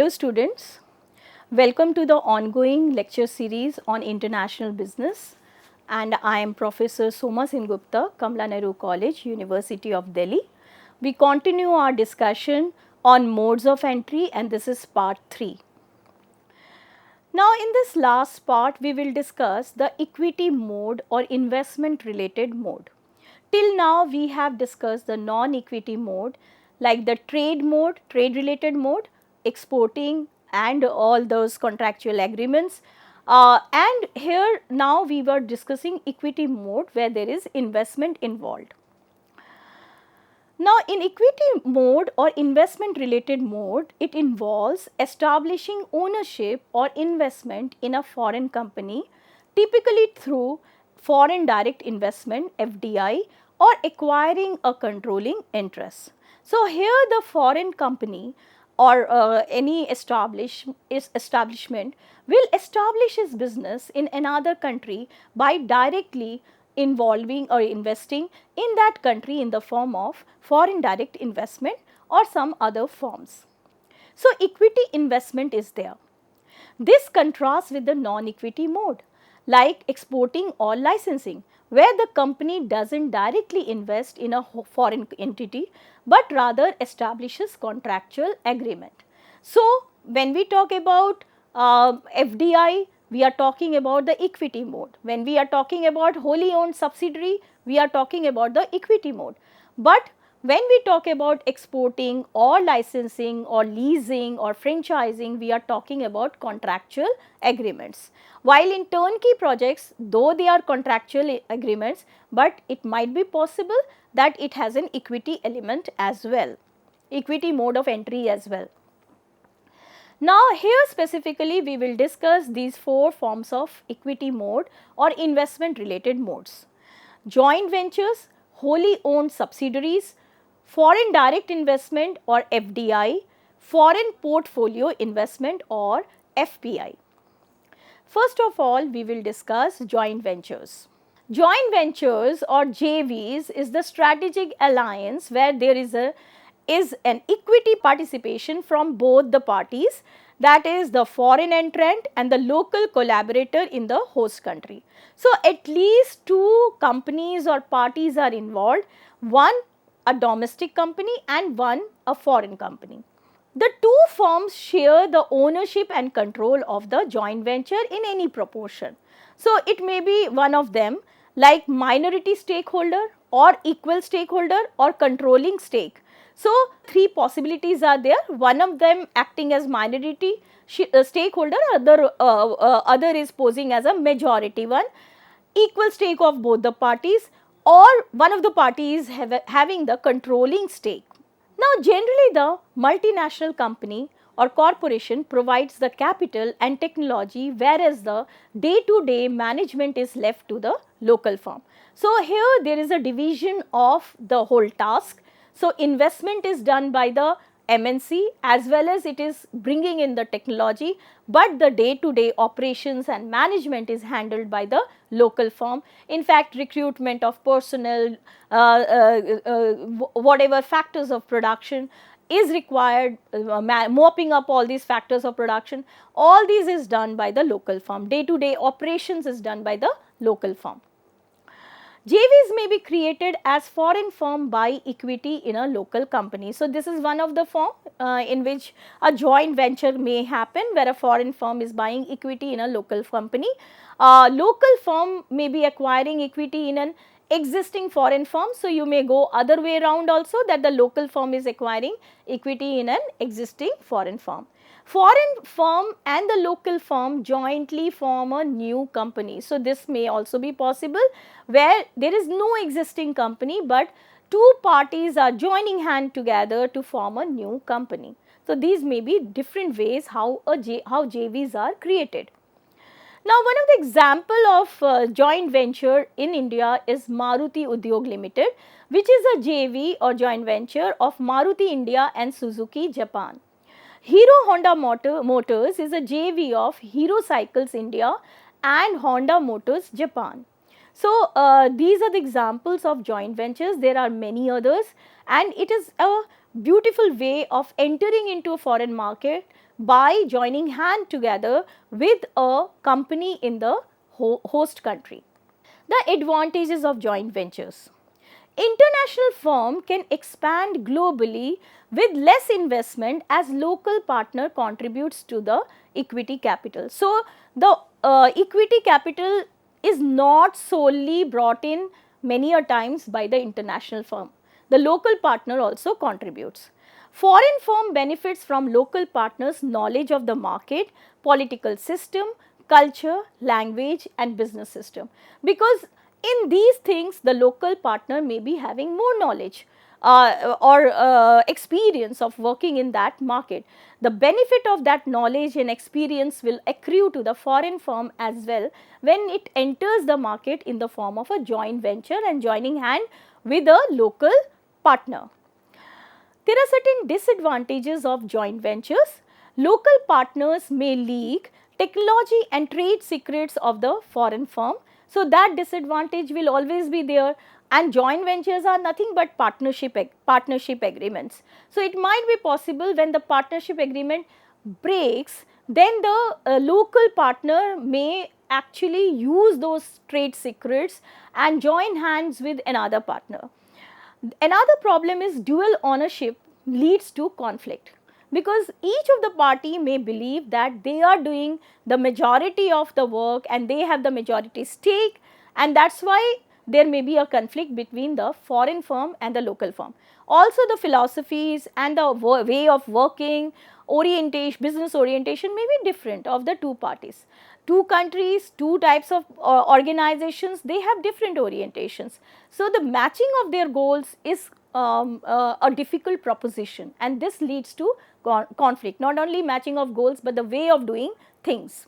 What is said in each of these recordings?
Hello students, welcome to the ongoing lecture series on international business, and I am Professor Soma Sengupta, Kamla Nehru College, University of Delhi. We continue our discussion on modes of entry and this is part 3. Now in this last part we will discuss the equity mode or investment related mode. Till now we have discussed the non-equity mode like the trade mode, trade related mode, exporting and all those contractual agreements. And here now we were discussing equity mode where there is investment involved. Now in equity mode or investment related mode, it involves establishing ownership or investment in a foreign company, typically through foreign direct investment (FDI) or acquiring a controlling interest. So here the foreign company or any establishment will establish its business in another country by directly involving or investing in that country in the form of foreign direct investment or some other forms. So equity investment is there. This contrasts with the non-equity mode like exporting or licensing, where the company doesn't directly invest in a foreign entity but rather establishes contractual agreement. So when we talk about FDI, we are talking about the equity mode. When we are talking about wholly owned subsidiary, we are talking about the equity mode. But when we talk about exporting or licensing or leasing or franchising, we are talking about contractual agreements. While in turnkey projects, though they are contractual agreements, but it might be possible that it has an equity element as well, equity mode of entry as well. Now here specifically we will discuss these 4 forms of equity mode or investment related modes: joint ventures, wholly owned subsidiaries, foreign direct investment or FDI, foreign portfolio investment or FPI. First of all, we will discuss joint ventures. Joint ventures or JVs is the strategic alliance where there is an equity participation from both the parties, that is the foreign entrant and the local collaborator in the host country. So at least 2 companies or parties are involved, one a domestic company and one a foreign company. The 2 firms share the ownership and control of the joint venture in any proportion. So it may be one of them like minority stakeholder or equal stakeholder or controlling stake. So 3 possibilities are there, one of them acting as minority stakeholder, other is posing as a majority one, equal stake of both the parties, or one of the parties having the controlling stake. Now generally the multinational company or corporation provides the capital and technology, whereas the day-to-day management is left to the local firm. So here there is a division of the whole task. So investment is done by the MNC as well as it is bringing in the technology, but the day-to-day operations and management is handled by the local firm. In fact, recruitment of personnel, whatever factors of production is required, mopping up all these factors of production, all these is done by the local firm. Day-to-day operations is done by the local firm. JVs may be created as foreign firm by equity in a local company. So this is one of the form in which a joint venture may happen where a foreign firm is buying equity in a local company. Local firm may be acquiring equity in an existing foreign firm. So you may go other way around also, that the local firm is acquiring equity in an existing foreign firm. Foreign firm and the local firm jointly form a new company. So this may also be possible where there is no existing company, but 2 parties are joining hand together to form a new company. So these may be different ways how JVs are created. Now one of the example of joint venture in India is Maruti Udyog Limited, which is a JV or joint venture of Maruti India and Suzuki Japan. Hero Honda Motors is a JV of Hero Cycles India and Honda Motors Japan. So these are the examples of joint ventures. There are many others, and it is a beautiful way of entering into a foreign market by joining hand together with a company in the host country. The advantages of joint ventures. International firm can expand globally with less investment as local partner contributes to the equity capital. So, the equity capital is not solely brought in many a times by the international firm. The local partner also contributes. Foreign firm benefits from local partners' knowledge of the market, political system, culture, language and business system, because in these things the local partner may be having more knowledge or experience of working in that market. The benefit of that knowledge and experience will accrue to the foreign firm as well when it enters the market in the form of a joint venture and joining hand with a local partner. There are certain disadvantages of joint ventures. Local partners may leak technology and trade secrets of the foreign firm. So, that disadvantage will always be there, and joint ventures are nothing but partnership agreements. So, it might be possible when the partnership agreement breaks, then the local partner may actually use those trade secrets and join hands with another partner. Another problem is dual ownership leads to conflict, because each of the party may believe that they are doing the majority of the work and they have the majority stake, and that is why there may be a conflict between the foreign firm and the local firm. Also, the philosophies and the way of working, business orientation may be different of the two parties. Two countries, two types of organizations, they have different orientations. So, the matching of their goals is a difficult proposition, and this leads to conflict, not only matching of goals but the way of doing things.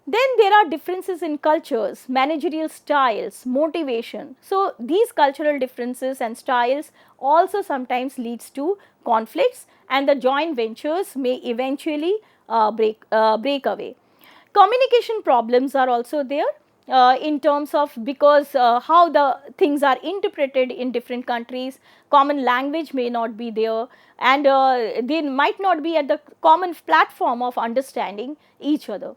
Then there are differences in cultures, managerial styles, motivation. So, these cultural differences and styles also sometimes leads to conflicts, and the joint ventures may eventually break away. Communication problems are also there in terms of, because how the things are interpreted in different countries, common language may not be there, and they might not be at the common platform of understanding each other.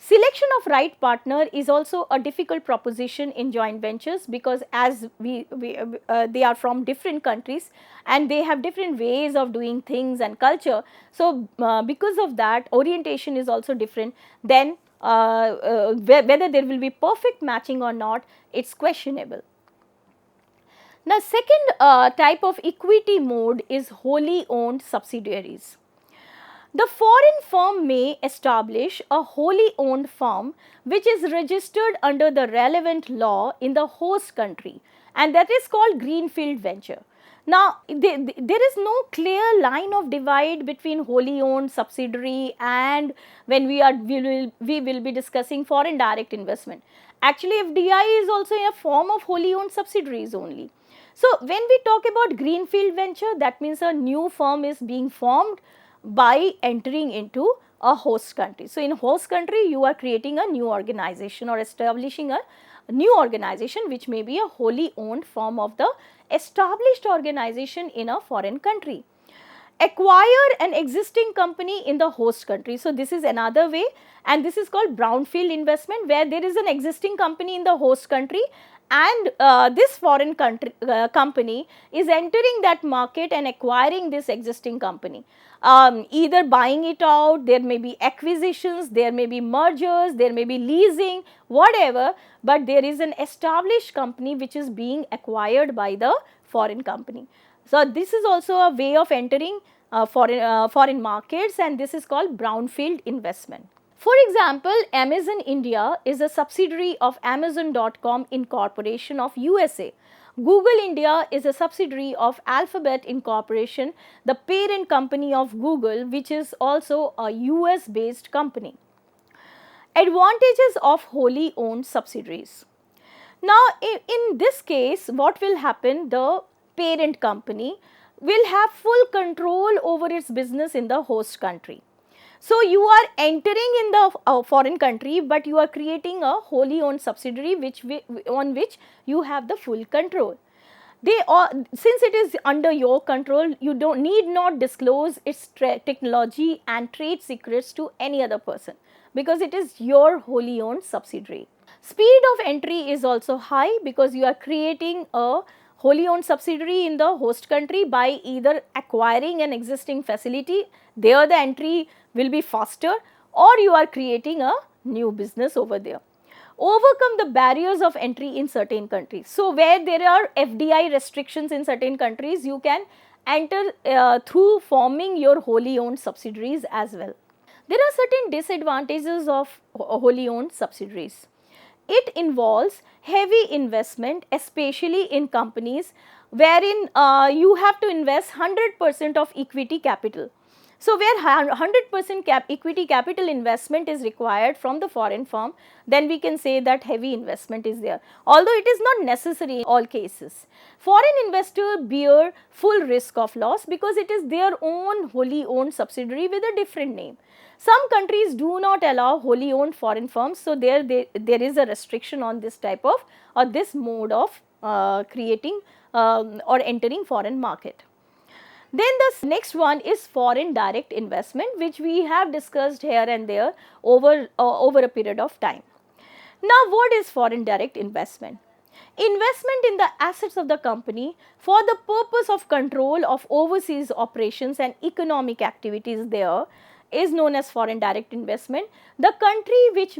Selection of right partner is also a difficult proposition in joint ventures, because as they are from different countries and they have different ways of doing things and culture. So, because of that, orientation is also different. Then whether there will be perfect matching or not, it is questionable. Now, second type of equity mode is wholly owned subsidiaries. The foreign firm may establish a wholly owned firm which is registered under the relevant law in the host country, and that is called greenfield venture. Now, there is no clear line of divide between wholly owned subsidiary and when we will be discussing foreign direct investment. Actually, FDI is also a form of wholly owned subsidiaries only. So, when we talk about greenfield venture, that means a new firm is being formed by entering into a host country. So, in host country you are creating a new organization or establishing a new organization which may be a wholly owned firm of the established organization in a foreign country. Acquire an existing company in the host country. So, this is another way, and this is called brownfield investment, where there is an existing company in the host country and this foreign company is entering that market and acquiring this existing company. Either buying it out, there may be acquisitions, there may be mergers, there may be leasing, whatever, but there is an established company which is being acquired by the foreign company. So, this is also a way of entering foreign markets, and this is called brownfield investment. For example, Amazon India is a subsidiary of Amazon.com Incorporation of USA. Google India is a subsidiary of Alphabet Incorporation, the parent company of Google, which is also a US based company. Advantages of wholly owned subsidiaries. Now, in this case, what will happen? The parent company will have full control over its business in the host country. So, you are entering in the foreign country, but you are creating a wholly owned subsidiary on which you have the full control. they all, since it is under your control, you don't need not disclose its technology and trade secrets to any other person, because it is your wholly owned subsidiary. Speed of entry is also high because you are creating a wholly owned subsidiary in the host country by either acquiring an existing facility, there the entry will be faster, or you are creating a new business over there. Overcome the barriers of entry in certain countries. So, where there are FDI restrictions in certain countries, you can enter through forming your wholly owned subsidiaries as well. There are certain disadvantages of wholly owned subsidiaries. It involves heavy investment, especially in companies wherein you have to invest 100% of equity capital. So, where 100% equity capital investment is required from the foreign firm, then we can say that heavy investment is there, although it is not necessary in all cases. Foreign investors bear full risk of loss because it is their own wholly owned subsidiary with a different name. Some countries do not allow wholly owned foreign firms, so there is a restriction on this type of or this mode of creating or entering foreign market. Then the next one is foreign direct investment, which we have discussed here and there over a period of time. Now, what is foreign direct investment? Investment in the assets of the company for the purpose of control of overseas operations and economic activities there is known as foreign direct investment. The country which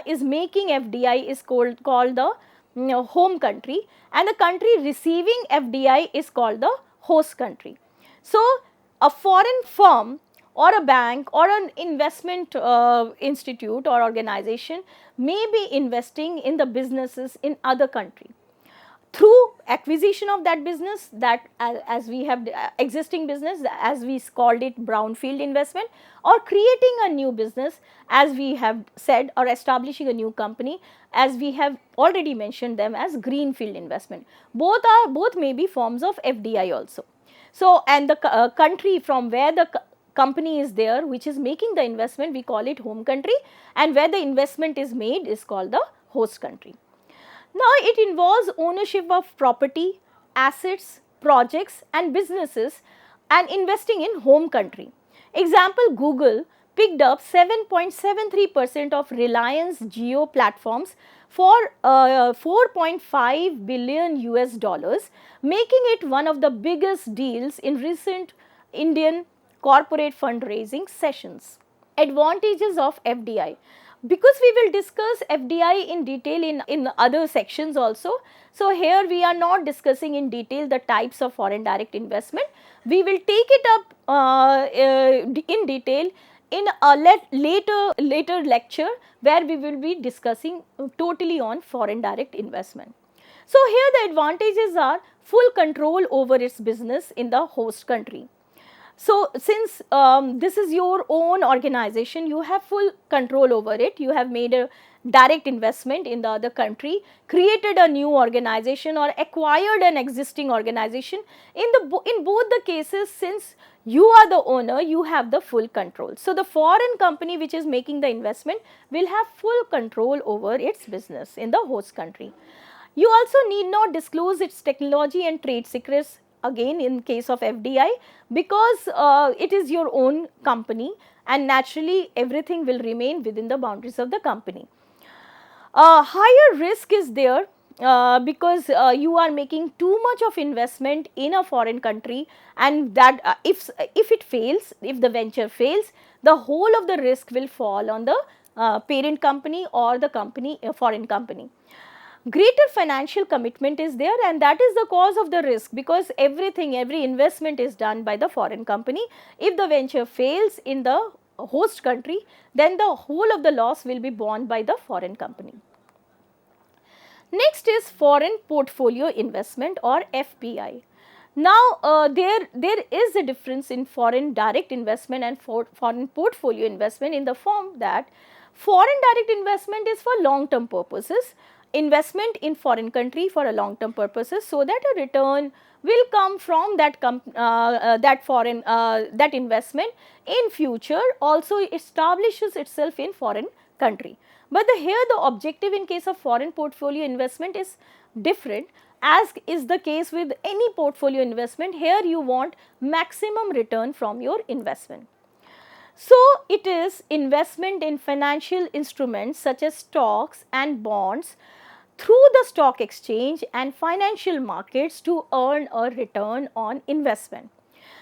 is making FDI is called the home country, and the country receiving FDI is called the host country. So, a foreign firm or a bank or an investment institute or organization may be investing in the businesses in other country through acquisition of that business, that as we have existing business, as we called it brownfield investment, or creating a new business as we have said, or establishing a new company as we have already mentioned them as greenfield investment. Both may be forms of FDI also. So, and the country from where the company is there which is making the investment, we call it home country, and where the investment is made is called the host country. Now, it involves ownership of property, assets, projects and businesses and investing in home country. Example, Google picked up 7.73% of Reliance Jio platforms for 4.5 billion US dollars, making it one of the biggest deals in recent Indian corporate fundraising sessions. Advantages of FDI. Because we will discuss FDI in detail in other sections also. So, here we are not discussing in detail the types of foreign direct investment. We will take it up in detail in a later lecture where we will be discussing totally on foreign direct investment. So, here the advantages are full control over its business in the host country. So, since this is your own organization, you have full control over it. You have made a direct investment in the other country, created a new organization or acquired an existing organization. In both the cases, since you are the owner, you have the full control. So, the foreign company which is making the investment will have full control over its business in the host country. You also need not disclose its technology and trade secrets, again in case of FDI, because it is your own company and naturally everything will remain within the boundaries of the company. Higher risk is there because you are making too much of investment in a foreign country, and that if it fails, if the venture fails, the whole of the risk will fall on the parent company or the company, foreign company. Greater financial commitment is there, and that is the cause of the risk, because every investment is done by the foreign company. If the venture fails in the host country, then the whole of the loss will be borne by the foreign company. Next is foreign portfolio investment or FPI. Now, there is a difference in foreign direct investment and foreign portfolio investment in the form that foreign direct investment is for long term purposes, investment in foreign country for a long term purposes, so that a return will come from that investment in future also establishes itself in foreign country. But here the objective in case of foreign portfolio investment is different, as is the case with any portfolio investment. Here you want maximum return from your investment. So, it is investment in financial instruments such as stocks and bonds through the stock exchange and financial markets to earn a return on investment.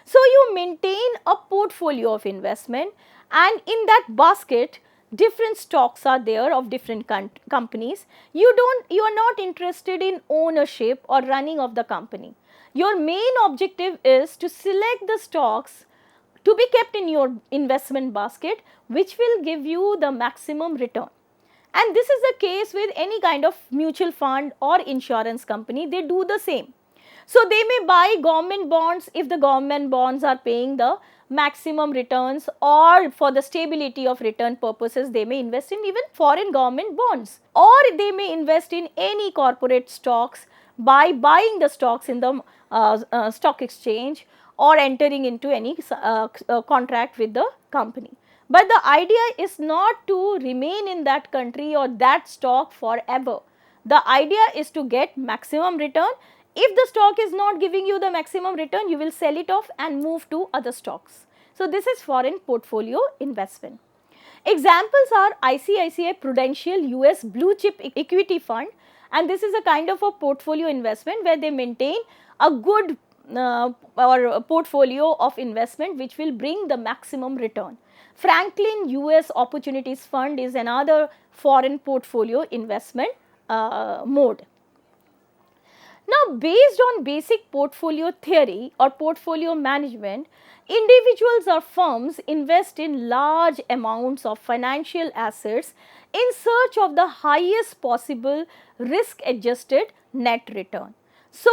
So, you maintain a portfolio of investment, and in that basket different stocks are there of different companies. You are not interested in ownership or running of the company. Your main objective is to select the stocks to be kept in your investment basket, which will give you the maximum return. And this is the case with any kind of mutual fund or insurance company, they do the same. So, they may buy government bonds if the government bonds are paying the maximum returns, or for the stability of return purposes they may invest in even foreign government bonds, or they may invest in any corporate stocks by buying the stocks in the stock exchange or entering into any contract with the company. But the idea is not to remain in that country or that stock forever. The idea is to get maximum return. If the stock is not giving you the maximum return, you will sell it off and move to other stocks. So, this is foreign portfolio investment. Examples are ICICI Prudential US Blue Chip Equity Fund, and this is a kind of a portfolio investment where they maintain a good or a portfolio of investment which will bring the maximum return. Franklin US Opportunities Fund is another foreign portfolio investment mode. Now, based on basic portfolio theory or portfolio management, individuals or firms invest in large amounts of financial assets in search of the highest possible risk adjusted net return. So,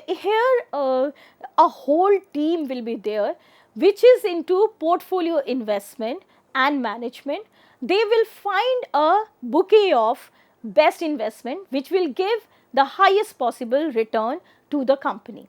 here a whole team will be there which is into portfolio investment and management. They will find a bouquet of best investment which will give the highest possible return to the company.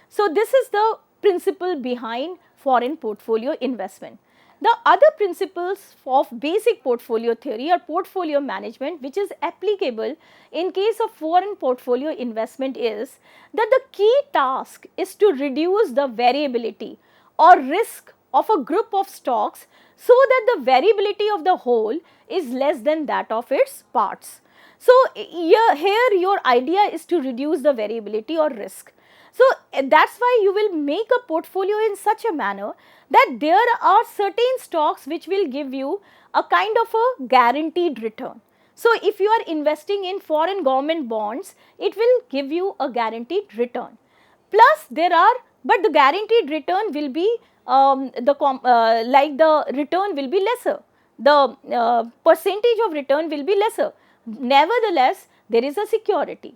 So, this is the principle behind foreign portfolio investment. The other principles of basic portfolio theory or portfolio management which is applicable in case of foreign portfolio investment is that the key task is to reduce the variability or risk of a group of stocks so that the variability of the whole is less than that of its parts. So, here your idea is to reduce the variability or risk. So, that is why you will make a portfolio in such a manner that there are certain stocks which will give you a kind of a guaranteed return. So, if you are investing in foreign government bonds, it will give you a guaranteed return. Plus but the guaranteed return will be like the return will be lesser, the percentage of return will be lesser. Nevertheless, there is a security.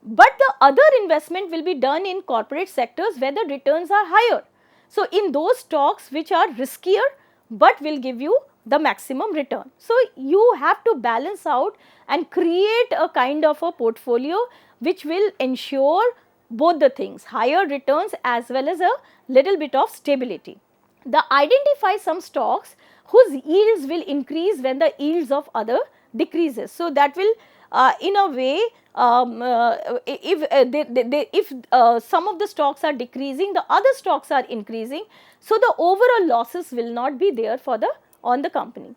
But the other investment will be done in corporate sectors where the returns are higher. So, in those stocks which are riskier but will give you the maximum return. So, you have to balance out and create a kind of a portfolio which will ensure both the things, higher returns as well as a little bit of stability. Identify some stocks whose yields will increase when the yields of other decreases. So, that will in a way if some of the stocks are decreasing, the other stocks are increasing. So, the overall losses will not be there for on the company.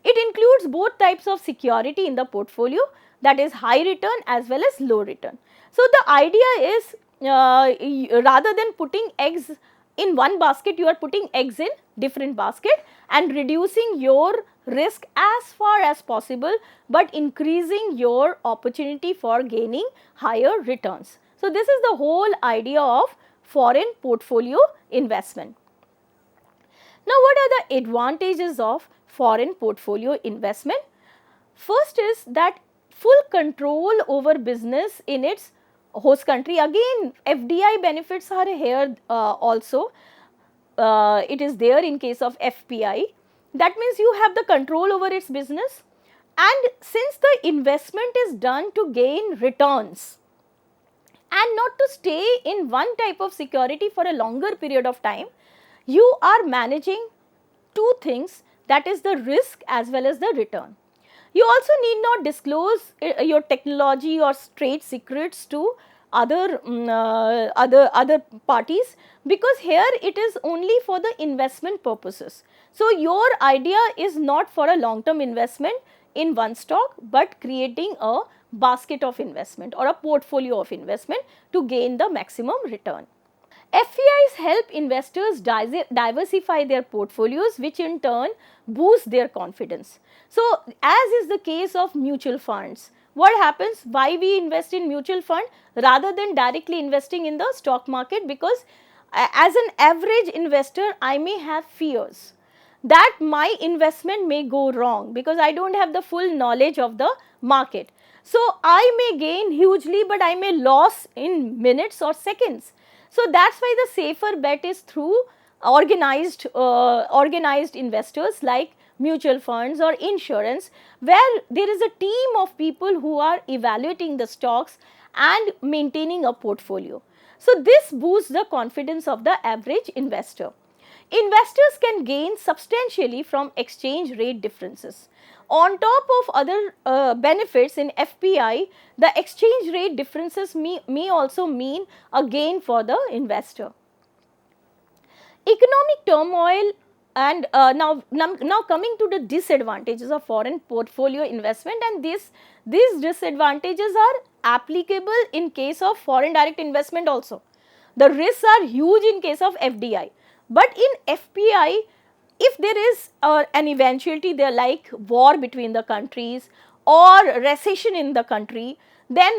It includes both types of security in the portfolio, that is high return as well as low return. So, the idea is rather than putting eggs in one basket, you are putting eggs in different basket and reducing your risk as far as possible, but increasing your opportunity for gaining higher returns. So, this is the whole idea of foreign portfolio investment. Now, what are the advantages of foreign portfolio investment? First is that full control over business in its host country. Again, FDI benefits are here also. It is there in case of FPI. That means you have the control over its business, and since the investment is done to gain returns and not to stay in one type of security for a longer period of time, you are managing two things, that is the risk as well as the return. You also need not disclose your technology or trade secrets to other parties, because here it is only for the investment purposes. So, your idea is not for a long term investment in one stock, but creating a basket of investment or a portfolio of investment to gain the maximum return. FPIs help investors diversify their portfolios, which in turn boost their confidence. So, as is the case of mutual funds, what happens? Why we invest in mutual fund rather than directly investing in the stock market? Because as an average investor, I may have fears that my investment may go wrong because I don't have the full knowledge of the market. So, I may gain hugely, but I may lose in minutes or seconds. So, that is why the safer bet is through organized investors like mutual funds or insurance, where there is a team of people who are evaluating the stocks and maintaining a portfolio. So, this boosts the confidence of the average investor. Investors can gain substantially from exchange rate differences. On top of other benefits in FPI, the exchange rate differences may also mean a gain for the investor. Economic turmoil and now coming to the disadvantages of foreign portfolio investment, and these disadvantages are applicable in case of foreign direct investment also. The risks are huge in case of FDI, but in FPI, if there is an eventuality there like war between the countries or recession in the country, then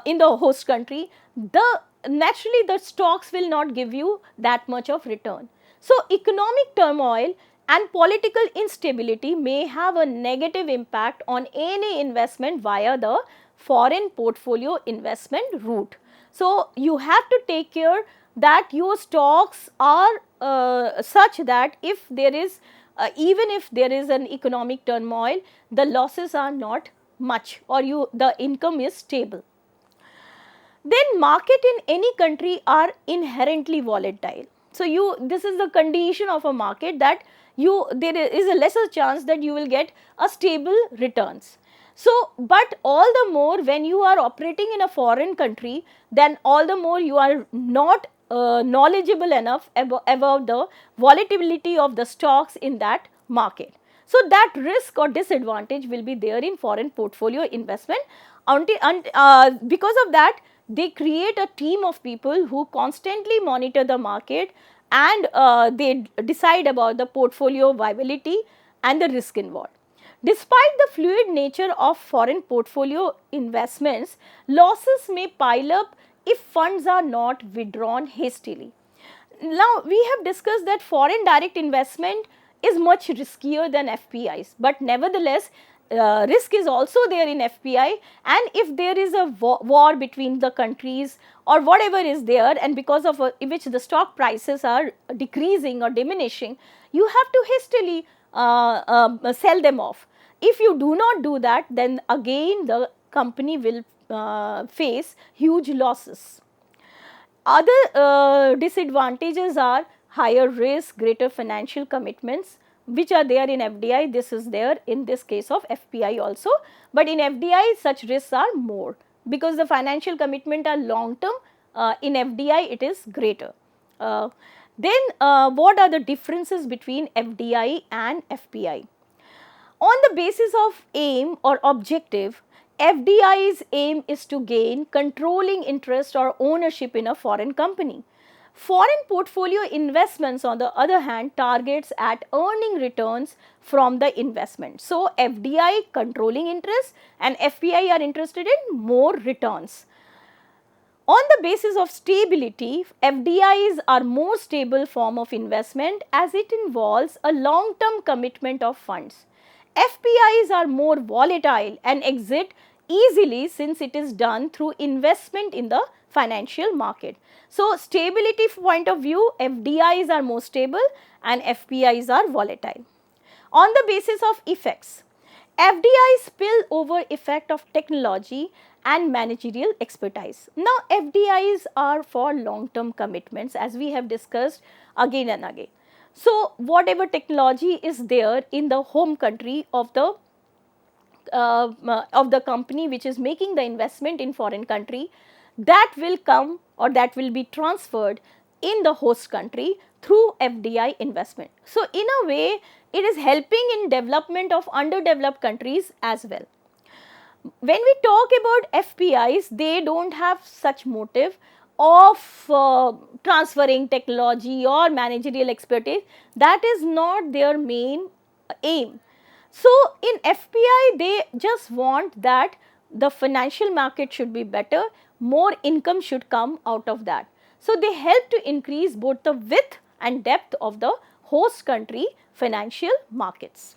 in the host country, naturally the stocks will not give you that much of return. So, economic turmoil and political instability may have a negative impact on any investment via the foreign portfolio investment route. So, you have to take care that your stocks are such that if there is even if there is an economic turmoil, the losses are not much, or the income is stable. Then market in any country are inherently volatile. So, this is the condition of a market, that there is a lesser chance that you will get a stable returns. So, but all the more when you are operating in a foreign country, then all the more you are not knowledgeable enough about the volatility of the stocks in that market. So, that risk or disadvantage will be there in foreign portfolio investment. Because of that, they create a team of people who constantly monitor the market, and they decide about the portfolio viability and the risk involved. Despite the fluid nature of foreign portfolio investments, losses may pile up if funds are not withdrawn hastily. Now, we have discussed that foreign direct investment is much riskier than FPIs, but nevertheless, risk is also there in FPI, and if there is a war between the countries or whatever is there, and because of which the stock prices are decreasing or diminishing, you have to hastily sell them off. If you do not do that, then again the company will face huge losses. Other disadvantages are higher risk, greater financial commitments, which are there in FDI. This is there in this case of FPI also, but in FDI such risks are more because the financial commitment are long term. In FDI it is greater. Then what are the differences between FDI and FPI? On the basis of aim or objective, FDI's aim is to gain controlling interest or ownership in a foreign company. Foreign portfolio investments, on the other hand, targets at earning returns from the investment. So, FDI controlling interest and FPI are interested in more returns. On the basis of stability, FDIs are more stable form of investment as it involves a long-term commitment of funds. FPIs are more volatile and exit easily since it is done through investment in the financial market. So, stability point of view, FDIs are more stable and FPIs are volatile. On the basis of effects, FDI spill over effect of technology and managerial expertise. Now, FDIs are for long term commitments, as we have discussed again and again. So, whatever technology is there in the home country of the of the company which is making the investment in foreign country, that will come or that will be transferred in the host country through FDI investment. So, in a way it is helping in development of underdeveloped countries as well. When we talk about FPIs, they do not have such motive of transferring technology or managerial expertise. That is not their main aim. So, in FPI they just want that the financial market should be better, more income should come out of that. So, they help to increase both the width and depth of the host country financial markets.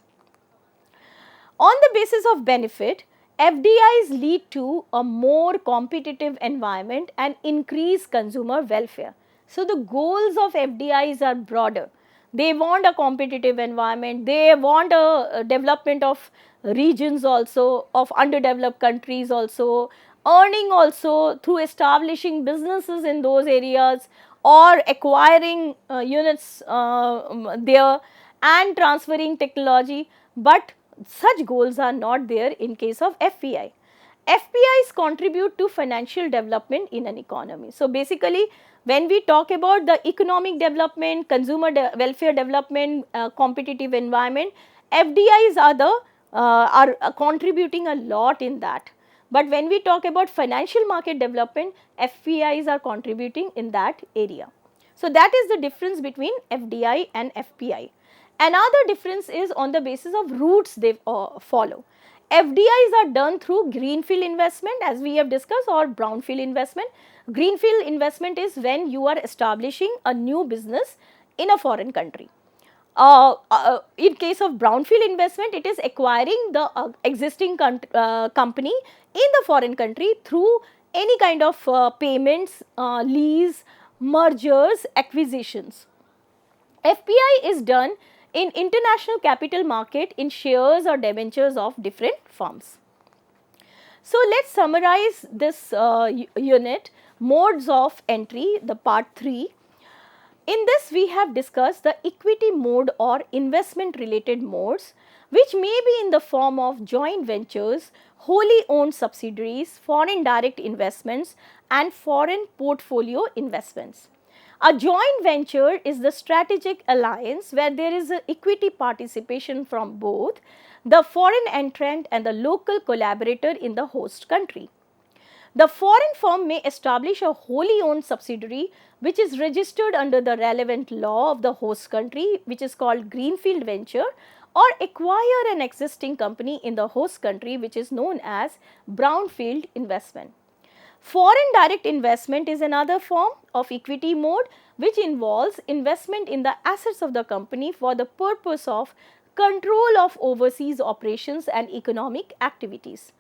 On the basis of benefit, FDIs lead to a more competitive environment and increase consumer welfare. So, the goals of FDIs are broader. They want a competitive environment, they want a development of regions also, of underdeveloped countries also, earning also through establishing businesses in those areas or acquiring units there and transferring technology, but such goals are not there in case of FPI. FPIs contribute to financial development in an economy. So, basically when we talk about the economic development, consumer welfare development, competitive environment, FDIs are contributing a lot in that. But when we talk about financial market development, FPIs are contributing in that area. So, that is the difference between FDI and FPI. Another difference is on the basis of routes they follow. FDIs are done through greenfield investment, as we have discussed, or brownfield investment. Greenfield investment is when you are establishing a new business in a foreign country. In case of brownfield investment, it is acquiring the existing company in the foreign country through any kind of payments, lease, mergers, acquisitions. FPI is done in international capital market in shares or debentures of different firms. So, let us summarize this unit, modes of entry, the part 3. In this we have discussed the equity mode or investment related modes, which may be in the form of joint ventures, wholly owned subsidiaries, foreign direct investments and foreign portfolio investments. A joint venture is the strategic alliance where there is a equity participation from both the foreign entrant and the local collaborator in the host country. The foreign firm may establish a wholly owned subsidiary which is registered under the relevant law of the host country, which is called greenfield venture, or acquire an existing company in the host country, which is known as brownfield investment. Foreign direct investment is another form of equity mode which involves investment in the assets of the company for the purpose of control of overseas operations and economic activities.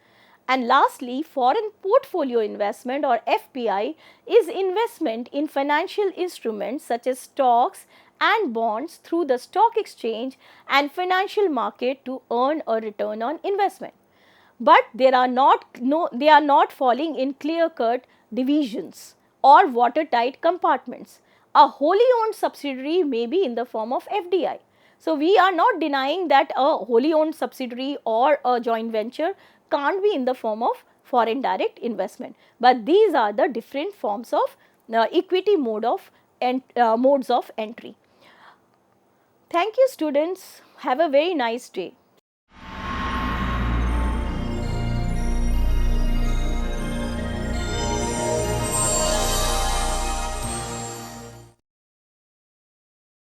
And lastly, foreign portfolio investment or FPI is investment in financial instruments such as stocks and bonds through the stock exchange and financial market to earn a return on investment. But they are not falling in clear-cut divisions or watertight compartments. A wholly owned subsidiary may be in the form of FDI. So, we are not denying that a wholly owned subsidiary or a joint venture can't be in the form of foreign direct investment, but these are the different forms of equity modes of entry. Thank you students, have a very nice day.